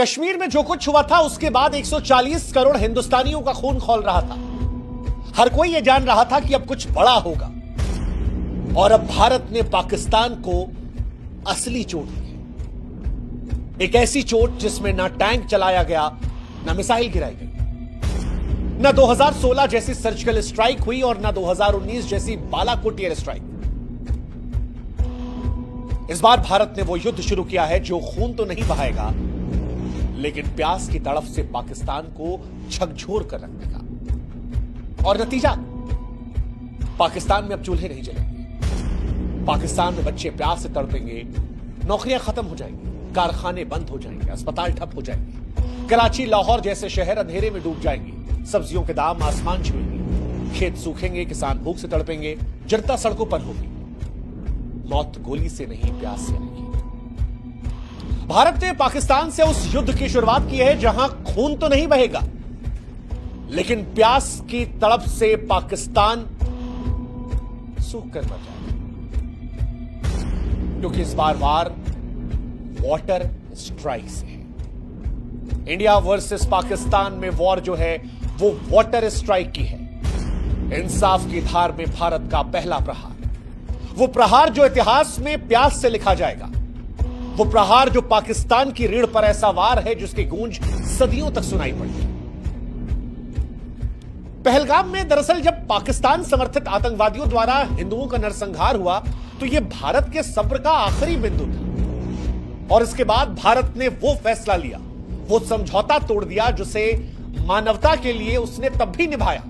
कश्मीर में जो कुछ हुआ था उसके बाद 140 करोड़ हिंदुस्तानियों का खून खौल रहा था। हर कोई यह जान रहा था कि अब कुछ बड़ा होगा और अब भारत ने पाकिस्तान को असली चोट दी है। एक ऐसी चोट जिसमें ना टैंक चलाया गया, ना मिसाइल गिराई गई, ना 2016 जैसी सर्जिकल स्ट्राइक हुई और ना 2019 जैसी बालाकोट एयर स्ट्राइक। इस बार भारत ने वो युद्ध शुरू किया है जो खून तो नहीं बहाएगा, लेकिन प्यास की तड़फ से पाकिस्तान को झकझोर कर रख देगा। और नतीजा, पाकिस्तान में अब चूल्हे नहीं जलेंगे, पाकिस्तान में बच्चे प्यास से तड़पेंगे, नौकरियां खत्म हो जाएंगी, कारखाने बंद हो जाएंगे, अस्पताल ठप हो जाएंगे, कराची लाहौर जैसे शहर अंधेरे में डूब जाएंगे, सब्जियों के दाम आसमान छुएंगे, खेत सूखेंगे, किसान भूख से तड़पेंगे, जनता सड़कों पर होगी। मौत गोली से नहीं, प्यास से आएगी। भारत ने पाकिस्तान से उस युद्ध की शुरुआत की है जहां खून तो नहीं बहेगा, लेकिन प्यास की तड़प से पाकिस्तान सूख कर मर जाएगा, क्योंकि इस बार वार वाटर स्ट्राइक से है। इंडिया वर्सेस पाकिस्तान में वॉर जो है वो वाटर स्ट्राइक की है। इंसाफ की धार में भारत का पहला प्रहार, वो प्रहार जो इतिहास में प्यास से लिखा जाएगा, वो प्रहार जो पाकिस्तान की रीढ़ पर ऐसा वार है जिसकी गूंज सदियों तक सुनाई पड़ी। पहलगाम में दरअसल जब पाकिस्तान समर्थित आतंकवादियों द्वारा हिंदुओं का नरसंहार हुआ तो यह भारत के सब्र का आखिरी बिंदु था। और इसके बाद भारत ने वो फैसला लिया, वो समझौता तोड़ दिया जिसे मानवता के लिए उसने तब भी निभाया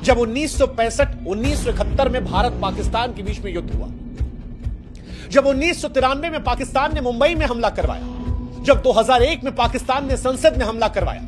जब 1965-1971 में भारत पाकिस्तान के बीच में युद्ध हुआ, जब 1993 में पाकिस्तान ने मुंबई में हमला करवाया, जब 2001 में पाकिस्तान ने संसद में हमला करवाया,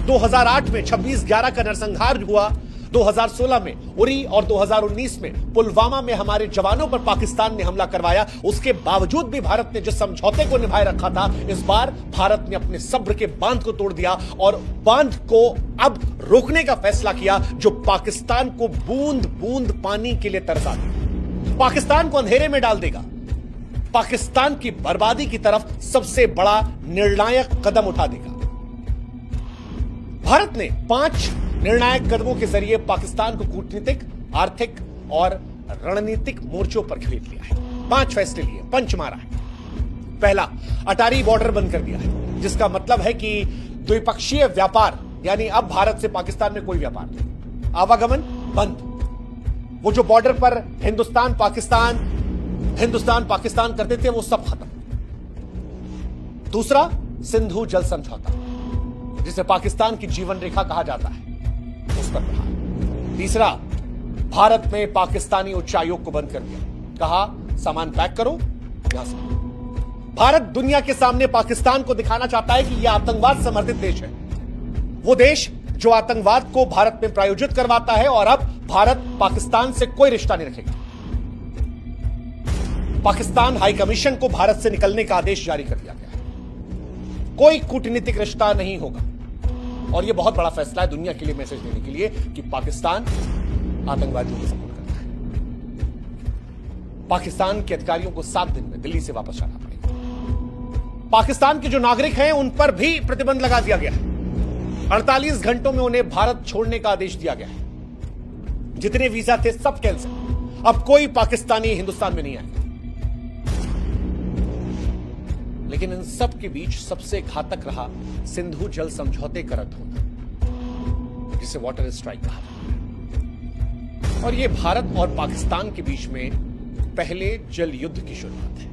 2008 में 26/11 का नरसंहार हुआ, 2016 में उरी और 2019 में पुलवामा में हमारे जवानों पर पाकिस्तान ने हमला करवाया। उसके बावजूद भी भारत ने जिस समझौते को निभाए रखा था, इस बार भारत ने अपने सब्र के बांध को तोड़ दिया और बांध को अब रोकने का फैसला किया जो पाकिस्तान को बूंद बूंद पानी के लिए तरसा देगा, पाकिस्तान को अंधेरे में डाल देगा, पाकिस्तान की बर्बादी की तरफ सबसे बड़ा निर्णायक कदम उठा देगा। भारत ने 5 निर्णायक कदमों के जरिए पाकिस्तान को कूटनीतिक, आर्थिक और रणनीतिक मोर्चों पर खरीद लिया है। 5 फैसले लिए, पंच मारा है। पहला, अटारी बॉर्डर बंद कर दिया है, जिसका मतलब है कि द्विपक्षीय व्यापार, यानी अब भारत से पाकिस्तान में कोई व्यापार नहीं, आवागमन बंद। वो जो बॉर्डर पर हिंदुस्तान पाकिस्तान करते थे वो सब खत्म। दूसरा, सिंधु जल समझौता, जिसे पाकिस्तान की जीवन रेखा कहा जाता है, उस पर प्रहार। तीसरा, भारत में पाकिस्तानी उच्चायोग को बंद कर दिया, कहा सामान पैक करो यहां से। भारत दुनिया के सामने पाकिस्तान को दिखाना चाहता है कि यह आतंकवाद समर्थित देश है, वो देश जो आतंकवाद को भारत में प्रायोजित करवाता है, और अब भारत पाकिस्तान से कोई रिश्ता नहीं रखेगा। पाकिस्तान हाई कमीशन को भारत से निकलने का आदेश जारी कर दिया गया है, कोई कूटनीतिक रिश्ता नहीं होगा। और यह बहुत बड़ा फैसला है दुनिया के लिए मैसेज देने के लिए कि पाकिस्तान आतंकवादियों को सपोर्ट करता है। पाकिस्तान के अधिकारियों को 7 दिन में दिल्ली से वापस जाना पड़ेगा। पाकिस्तान के जो नागरिक हैं उन पर भी प्रतिबंध लगा दिया गया है। 48 घंटों में उन्हें भारत छोड़ने का आदेश दिया गया है। जितने वीजा थे सब कैंसिल, अब कोई पाकिस्तानी हिंदुस्तान में नहीं आएगा। लेकिन इन सब के बीच सबसे घातक रहा सिंधु जल समझौते का रद्द होना, जिसे वाटर स्ट्राइक कहा जाता है। और यह भारत और पाकिस्तान के बीच में पहले जल युद्ध की शुरुआत है।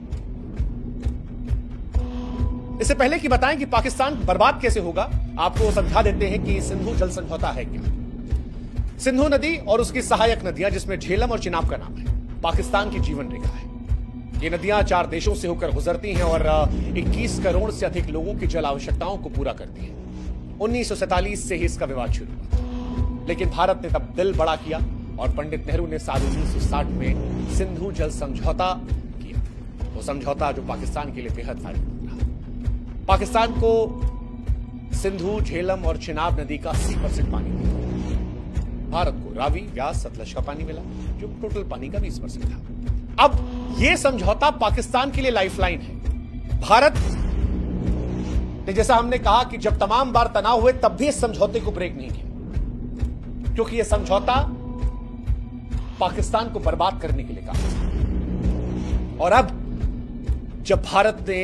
इससे पहले कि बताएं कि पाकिस्तान बर्बाद कैसे होगा, आपको समझा देते हैं कि सिंधु जल समझौता है क्या। सिंधु नदी और उसकी सहायक नदियां, जिसमें झेलम और चिनाब का नाम है, पाकिस्तान की जीवन रेखा है। ये नदियां 4 देशों से होकर गुजरती हैं और 21 करोड़ से अधिक लोगों की जल आवश्यकताओं को पूरा करती हैं। 1947 से ही इसका विवाद शुरू हुआ था, लेकिन भारत ने तब दिल बड़ा किया और पंडित नेहरू ने साल 1960 में सिंधु जल समझौता किया। वो समझौता जो पाकिस्तान के लिए बेहद फायदेमंद रहा। पाकिस्तान को सिंधु, झेलम और चिनाब नदी का 80% पानी मिला। भारत को रावी, व्यास, सतलज का पानी मिला, जो टोटल पानी का 20% था। अब यह समझौता पाकिस्तान के लिए लाइफलाइन है। भारत जैसा हमने कहा कि जब तमाम बार तनाव हुए तब भी इस समझौते को ब्रेक नहीं किया, क्योंकि यह समझौता पाकिस्तान को बर्बाद करने के लिए कहा। और अब जब भारत ने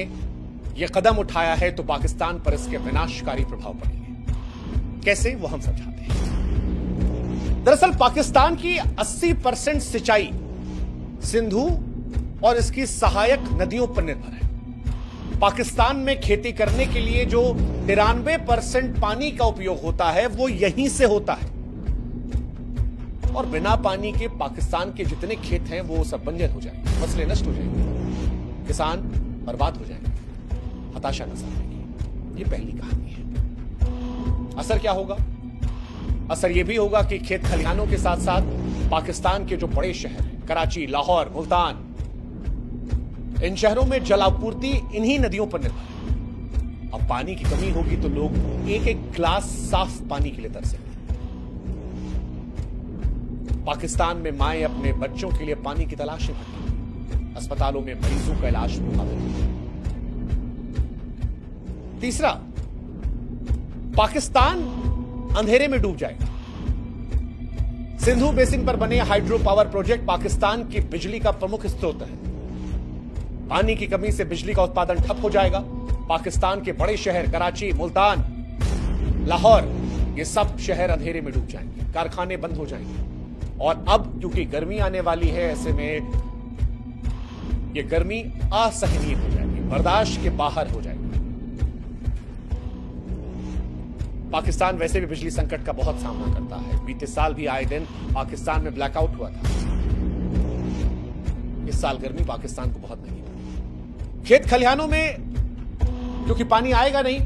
यह कदम उठाया है तो पाकिस्तान पर इसके विनाशकारी प्रभाव पड़ेंगे। कैसे, वो हम समझाते हैं। दरअसल पाकिस्तान की 80% सिंचाई सिंधु और इसकी सहायक नदियों पर निर्भर है। पाकिस्तान में खेती करने के लिए जो 93% पानी का उपयोग होता है वो यहीं से होता है, और बिना पानी के पाकिस्तान के जितने खेत हैं वो सब बंजर हो जाएंगे, फसलें नष्ट हो जाएंगी, किसान बर्बाद हो जाएंगे, हताशा नजर आएगी। ये पहली कहानी है। असर क्या होगा? असर यह भी होगा कि खेत खलिहानों के साथ साथ पाकिस्तान के जो बड़े शहर हैं, कराची, लाहौर, मुल्तान, इन शहरों में जल आपूर्ति इन्हीं नदियों पर निर्भर है। अब पानी की कमी होगी तो लोग एक एक गिलास साफ पानी के लिए तरसेंगे। पाकिस्तान में माएं अपने बच्चों के लिए पानी की तलाश में भटकेंगी, अस्पतालों में मरीजों का इलाज प्रभावित होगा। तीसरा, पाकिस्तान अंधेरे में डूब जाएगा। सिंधु बेसिन पर बने हाइड्रो पावर प्रोजेक्ट पाकिस्तान की बिजली का प्रमुख स्रोत है। पानी की कमी से बिजली का उत्पादन ठप हो जाएगा। पाकिस्तान के बड़े शहर कराची, मुल्तान, लाहौर, ये सब शहर अंधेरे में डूब जाएंगे, कारखाने बंद हो जाएंगे। और अब क्योंकि गर्मी आने वाली है, ऐसे में ये गर्मी असहनीय हो जाएगी, बर्दाश्त के बाहर हो जाएगी। पाकिस्तान वैसे भी बिजली संकट का बहुत सामना करता है। बीते साल भी आए दिन पाकिस्तान में ब्लैकआउट हुआ था। इस साल गर्मी पाकिस्तान को बहुत महंगी पड़ी। खेत खलिहानों में क्योंकि पानी आएगा नहीं,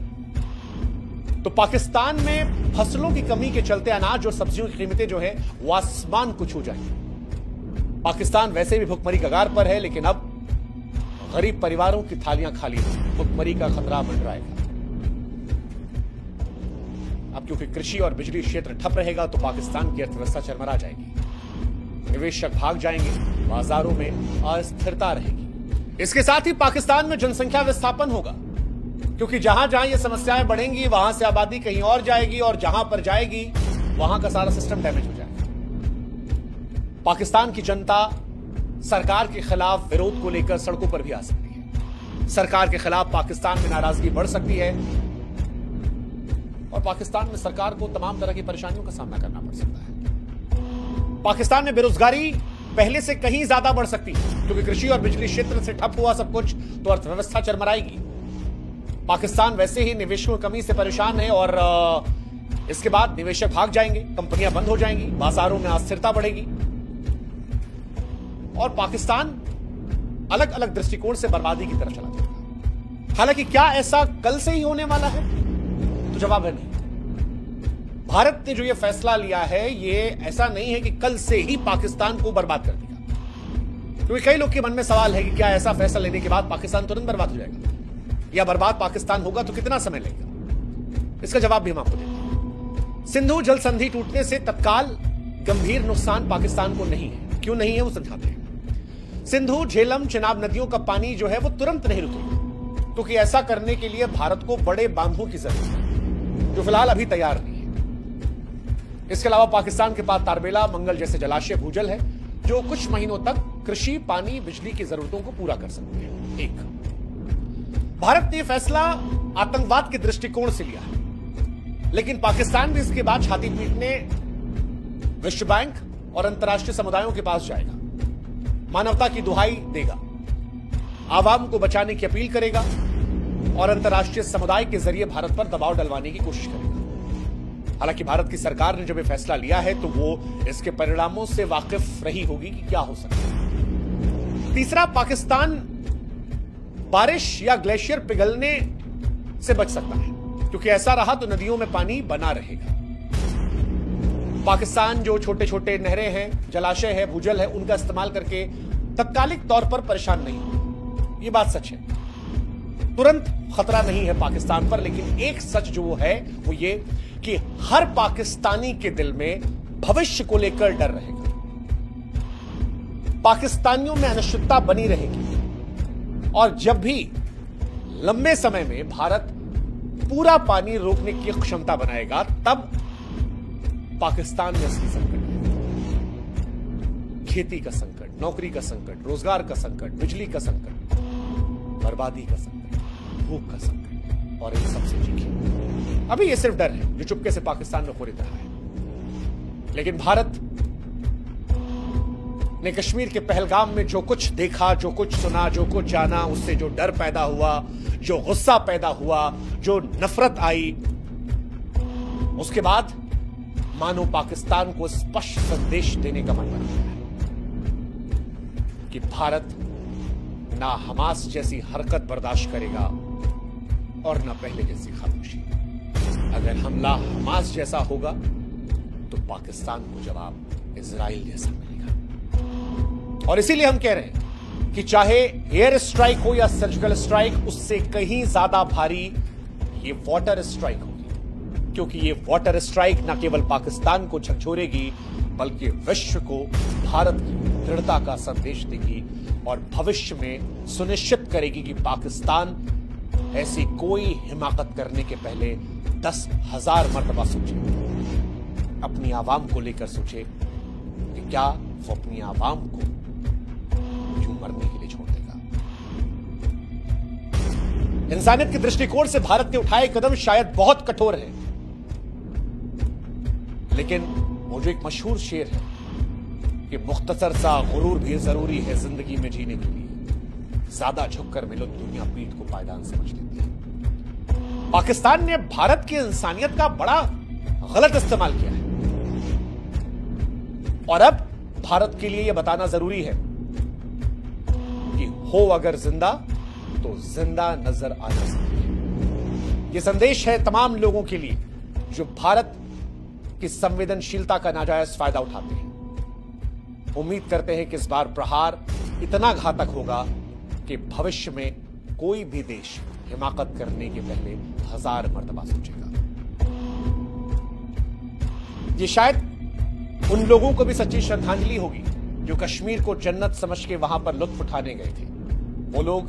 तो पाकिस्तान में फसलों की कमी के चलते अनाज और सब्जियों की कीमतें जो है वो आसमान को छू जाएंगी। पाकिस्तान वैसे भी भुखमरी कगार पर है, लेकिन अब गरीब परिवारों की थालियां खाली होंगी, भुखमरी का खतरा मंडराएगा। अब क्योंकि कृषि और बिजली क्षेत्र ठप रहेगा तो पाकिस्तान की अर्थव्यवस्था चरमरा जाएगी, निवेशक भाग जाएंगे, बाजारों में अस्थिरता रहेगी। इसके साथ ही पाकिस्तान में जनसंख्या विस्थापन होगा, क्योंकि जहां जहां ये समस्याएं बढ़ेंगी वहां से आबादी कहीं और जाएगी, और जहां पर जाएगी वहां का सारा सिस्टम डैमेज हो जाएगा। पाकिस्तान की जनता सरकार के खिलाफ विरोध को लेकर सड़कों पर भी आ सकती है। सरकार के खिलाफ पाकिस्तान में नाराजगी बढ़ सकती है, और पाकिस्तान में सरकार को तमाम तरह की परेशानियों का सामना करना पड़ सकता है। पाकिस्तान में बेरोजगारी पहले से कहीं ज्यादा बढ़ सकती है, क्योंकि कृषि और बिजली क्षेत्र से ठप हुआ सब कुछ, तो अर्थव्यवस्था चरमराएगी। पाकिस्तान वैसे ही निवेशकों की कमी से परेशान है, और इसके बाद निवेशक भाग जाएंगे, कंपनियां बंद हो जाएंगी, बाजारों में अस्थिरता बढ़ेगी, और पाकिस्तान अलग अलग दृष्टिकोण से बर्बादी की तरफ चला जाएगा। हालांकि क्या ऐसा कल से ही होने वाला है? तो जवाब है नहीं। भारत ने जो यह फैसला लिया है, यह ऐसा नहीं है कि कल से ही पाकिस्तान को बर्बाद कर देगा, क्योंकि कई लोग के मन में सवाल है कि क्या ऐसा फैसला लेने के बाद पाकिस्तान तुरंत बर्बाद हो जाएगा, या बर्बाद पाकिस्तान होगा तो कितना समय लगेगा? इसका जवाब भी हम आपको देते हैं। सिंधु जल संधि टूटने से तत्काल गंभीर नुकसान पाकिस्तान को नहीं है। क्यों नहीं है वो समझाते हैं। सिंधु, झेलम, चिनाब नदियों का पानी जो है वो तुरंत नहीं रुकेगा, क्योंकि ऐसा करने के लिए भारत को बड़े बांधों की जरूरत है, जो फिलहाल अभी तैयार नहीं है। इसके अलावा पाकिस्तान के पास तारबेला, मंगल जैसे जलाशय, भूजल है, जो कुछ महीनों तक कृषि, पानी, बिजली की जरूरतों को पूरा कर सकते हैं। एक, भारत ने फैसला आतंकवाद के दृष्टिकोण से लिया है, लेकिन पाकिस्तान भी इसके बाद छाती पीटने विश्व बैंक और अंतर्राष्ट्रीय समुदायों के पास जाएगा, मानवता की दुहाई देगा, आवाम को बचाने की अपील करेगा, और अंतर्राष्ट्रीय समुदाय के जरिए भारत पर दबाव डलवाने की कोशिश करेगा। हालांकि भारत की सरकार ने जब यह फैसला लिया है तो वो इसके परिणामों से वाकिफ रही होगी कि क्या हो सकता है। तीसरा, पाकिस्तान बारिश या ग्लेशियर पिघलने से बच सकता है, क्योंकि ऐसा रहा तो नदियों में पानी बना रहेगा। पाकिस्तान जो छोटे छोटे नहरें हैं, जलाशय है, भूजल है, उनका इस्तेमाल करके तत्कालिक तौर पर परेशान नहीं होगा। ये बात सच है, तुरंत खतरा नहीं है पाकिस्तान पर, लेकिन एक सच जो है वो ये कि हर पाकिस्तानी के दिल में भविष्य को लेकर डर रहेगा। पाकिस्तानियों में अनिश्चितता बनी रहेगी, और जब भी लंबे समय में भारत पूरा पानी रोकने की क्षमता बनाएगा, तब पाकिस्तान में असली संकट है। खेती का संकट, नौकरी का संकट, रोजगार का संकट, बिजली का संकट, बर्बादी का संकट, भूख का संकट, और इन सबसे चीखें। अभी ये सिर्फ डर है जो चुपके से पाकिस्तान में खरीद रहा है, लेकिन भारत ने कश्मीर के पहलगाम में जो कुछ देखा, जो कुछ सुना, जो कुछ जाना, उससे जो डर पैदा हुआ, जो गुस्सा पैदा हुआ, जो नफरत आई, उसके बाद मानो पाकिस्तान को स्पष्ट संदेश देने का मन बना है कि भारत ना हमास जैसी हरकत बर्दाश्त करेगा और ना पहले जैसी खामोशी। अगर हमला हमास जैसा होगा तो पाकिस्तान को जवाब इजराइल जैसा मिलेगा। और इसीलिए हम कह रहे हैं कि चाहे एयर स्ट्राइक हो या सर्जिकल स्ट्राइक, उससे कहीं ज्यादा भारी ये वाटर स्ट्राइक होगी, क्योंकि ये वाटर स्ट्राइक न केवल पाकिस्तान को झकझोरेगी बल्कि विश्व को भारत की दृढ़ता का संदेश देगी और भविष्य में सुनिश्चित करेगी कि पाकिस्तान ऐसी कोई हिमाकत करने के पहले 10,000 मर्तबा सोचे, अपनी आवाम को लेकर सोचे कि क्या वो अपनी आवाम को यूं मरने के लिए छोड़ देगा। इंसानियत के दृष्टिकोण से भारत ने उठाए कदम शायद बहुत कठोर है, लेकिन वो जो एक मशहूर शेर है कि मुख्तसर सा गुरूर भी जरूरी है जिंदगी में जीने के लिए, ज्यादा झुककर मिलो दुनिया पीठ को पायदान समझ लेती है। पाकिस्तान ने भारत की इंसानियत का बड़ा गलत इस्तेमाल किया है और अब भारत के लिए यह बताना जरूरी है कि हो अगर जिंदा तो जिंदा नजर आना जरूरी है। यह संदेश है तमाम लोगों के लिए जो भारत की संवेदनशीलता का नाजायज फायदा उठाते हैं। उम्मीद करते हैं कि इस बार प्रहार इतना घातक होगा कि भविष्य में कोई भी देश हिमाकत करने के पहले 1000 मर्तबा सोचेगा। ये शायद उन लोगों को भी सच्ची श्रद्धांजलि होगी जो कश्मीर को जन्नत समझ के वहां पर लुत्फ उठाने गए थे। वो लोग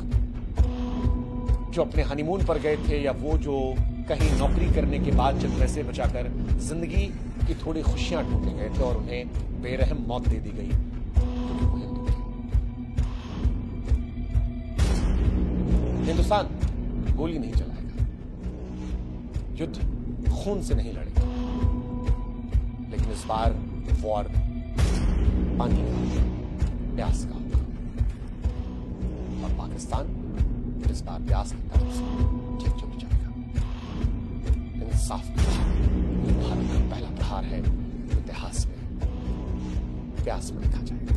जो अपने हनीमून पर गए थे, या वो जो कहीं नौकरी करने के बाद चंद पैसे बचाकर जिंदगी की थोड़ी खुशियां ढूंढने गए थे और उन्हें बेरहम मौत दे दी गई क्योंकि वो हिंदू थे। हिंदुस्तान गोली नहीं चलाएगा, युद्ध खून से नहीं लड़ेगा, लेकिन इस बार वॉर पानी का, प्यास का होगा और पाकिस्तान इस बार प्यास की तरफ से झकझोर जाएगा। इंसाफ का भारत का पहला प्रहार है, इतिहास में प्यास में लिखा जाएगा।